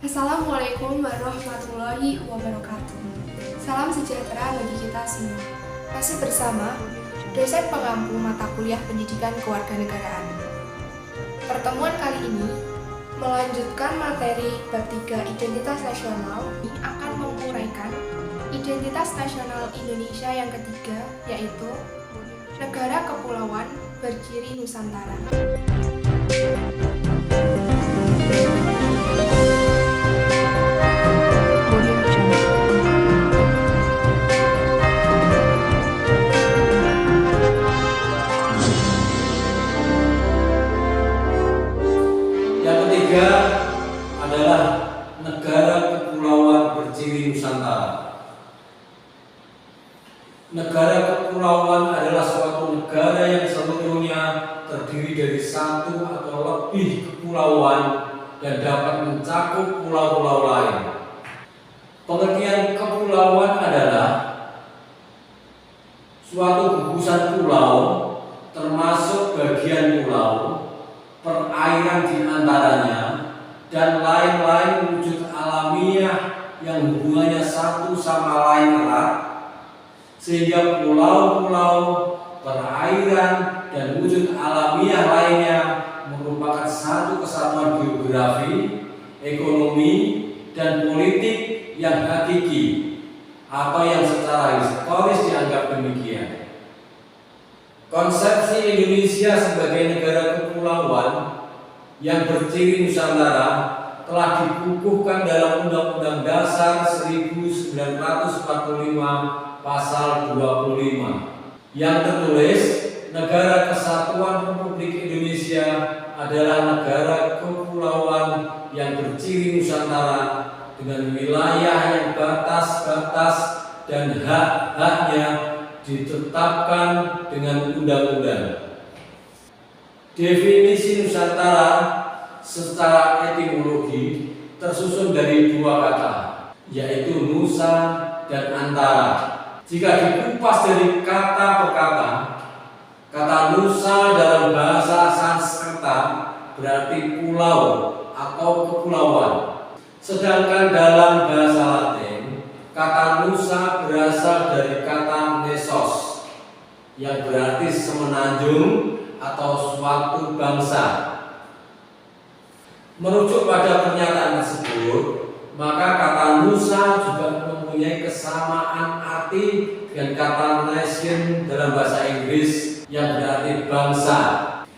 Assalamualaikum warahmatullahi wabarakatuh. Salam sejahtera bagi kita semua. Masih bersama dosen pengampu mata kuliah pendidikan kewarganegaraan. Pertemuan kali ini melanjutkan materi bab 3 identitas nasional. Ini akan menguraikan identitas nasional Indonesia yang ketiga, yaitu negara kepulauan berciri Nusantara. Ketiga adalah negara kepulauan berciri Nusantara. Negara kepulauan adalah suatu negara yang seluruhnya terdiri dari satu atau lebih kepulauan dan dapat mencakup pulau-pulau lain. Pengertian kepulauan adalah suatu gugusan pulau, termasuk bagian pulau, perairan di antaranya, dan lain-lain wujud alamiah yang hubungannya satu sama lain erat, sehingga pulau-pulau, perairan, dan wujud alamiah lainnya merupakan satu kesatuan geografi, ekonomi, dan politik yang hakiki atau yang secara historis dianggap demikian. Konsepsi Indonesia sebagai negara kepulauan yang berciri Nusantara telah dikukuhkan dalam Undang-Undang Dasar 1945 Pasal 25 yang tertulis, Negara Kesatuan Republik Indonesia adalah negara kepulauan yang berciri Nusantara dengan wilayah yang batas-batas dan hak-haknya ditetapkan dengan undang-undang. Definisi Nusantara secara etimologi tersusun dari dua kata, yaitu Nusa dan Antara. Jika dikupas dari kata per kata Nusa dalam bahasa Sanskerta berarti pulau atau kepulauan. Sedangkan dalam bahasa Latin, kata Nusa berasal dari kata Nesos yang berarti semenanjung atau suatu bangsa. Merujuk pada pernyataan tersebut, maka kata Nusa juga mempunyai kesamaan arti dengan kata nation dalam bahasa Inggris yang berarti bangsa.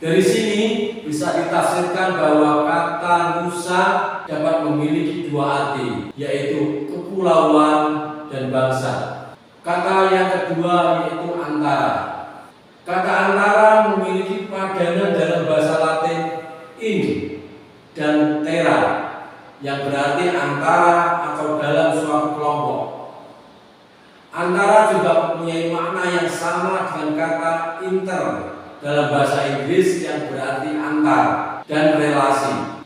Dari sini bisa ditafsirkan bahwa kata Nusa dapat memiliki dua arti, yaitu kepulauan dan bangsa. Kata yang kedua yaitu antara. Kata antara memiliki padanan dalam bahasa Latin in dan terra, yang berarti antara atau dalam suatu kelompok. Antara juga mempunyai makna yang sama dengan kata inter dalam bahasa Inggris yang berarti antar dan relasi.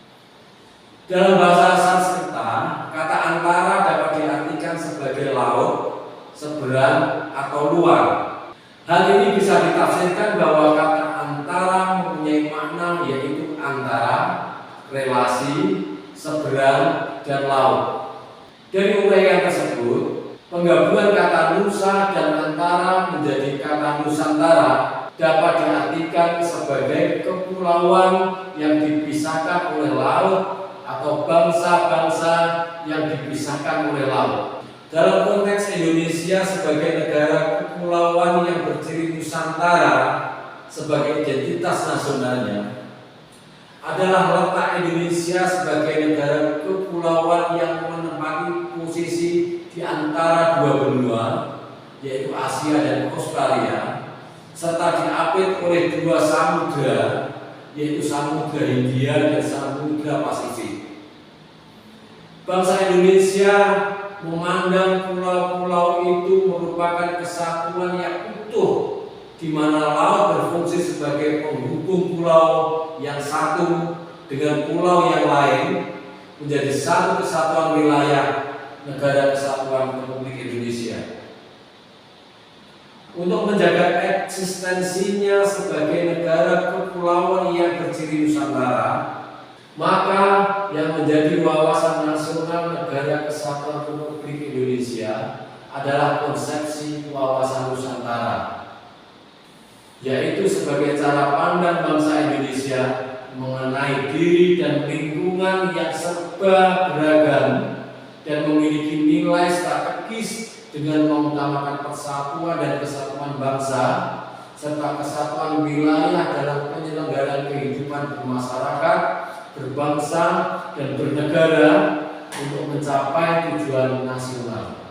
Dalam bahasa Sanskerta, kata antara dapat diartikan sebagai laut, seberang, atau luar. Hal ini bisa ditafsirkan bahwa kata antara mempunyai makna yaitu antara, relasi, seberang, dan laut. Dari uraian tersebut, penggabungan kata Nusa dan antara menjadi kata Nusantara dapat diartikan sebagai kepulauan yang dipisahkan oleh laut atau bangsa-bangsa yang dipisahkan oleh laut. Dalam konteks Indonesia sebagai negara kepulauan yang berciri Nusantara sebagai identitas nasionalnya adalah letak Indonesia sebagai negara kepulauan yang menempati posisi di antara dua benua, yaitu Asia dan Australia, serta diapit oleh dua samudra, yaitu Samudra Hindia dan Samudra Pasifik. Bangsa Indonesia memandang pulau-pulau itu merupakan kesatuan yang utuh, di mana laut berfungsi sebagai penghubung pulau yang satu dengan pulau yang lain menjadi satu kesatuan wilayah Negara Kesatuan Republik Indonesia. Untuk menjaga eksistensinya sebagai negara kepulauan yang berciri Nusantara, maka yang menjadi wawasan nasional adalah konsepsi wawasan Nusantara, yaitu sebagai cara pandang bangsa Indonesia mengenai diri dan lingkungan yang serba beragam dan memiliki nilai strategis dengan mengutamakan persatuan dan kesatuan bangsa serta kesatuan wilayah dalam penyelenggaraan kehidupan bermasyarakat, berbangsa, dan bernegara untuk mencapai tujuan nasional.